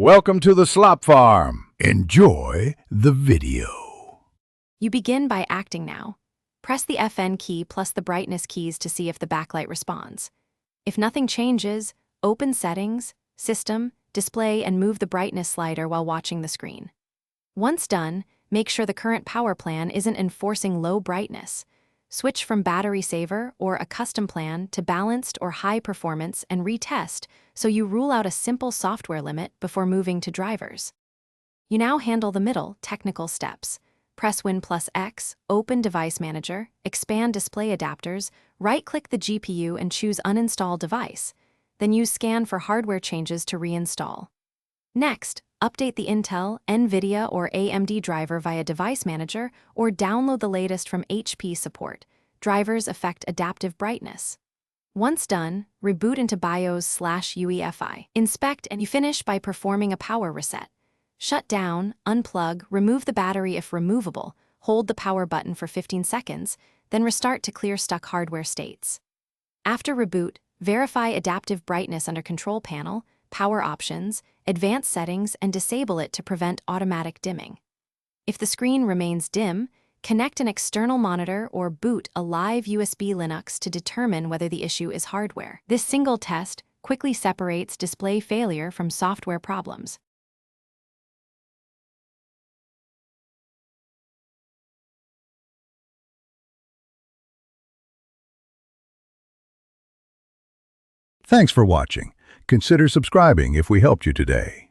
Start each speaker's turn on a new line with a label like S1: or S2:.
S1: Welcome to the Slop Farm. Enjoy the video.
S2: You begin by acting now. Press the FN key plus the brightness keys to see if the backlight responds. If nothing changes, open Settings, System, Display, and move the brightness slider while watching the screen. Once done, make sure the current power plan isn't enforcing low brightness. Switch from battery saver or a custom plan to balanced or high performance and retest so you rule out a simple software limit before moving to drivers. You now handle the middle, technical steps. Press Win plus X, open Device Manager, expand Display Adapters, right-click the GPU and choose Uninstall Device. Then use Scan for hardware changes to reinstall. Next, update the Intel, NVIDIA, or AMD driver via Device Manager or download the latest from HP support. Drivers affect adaptive brightness. Once done, reboot into BIOS/UEFI. Inspect and you finish by performing a power reset. Shut down, unplug, remove the battery if removable, hold the power button for 15 seconds, then restart to clear stuck hardware states. After reboot, verify adaptive brightness under Control Panel, Power Options, Advanced Settings, and disable it to prevent automatic dimming. If the screen remains dim, connect an external monitor or boot a live USB Linux to determine whether the issue is hardware. This single test quickly separates display failure from software problems.
S1: Thanks for watching. Consider subscribing if we helped you today.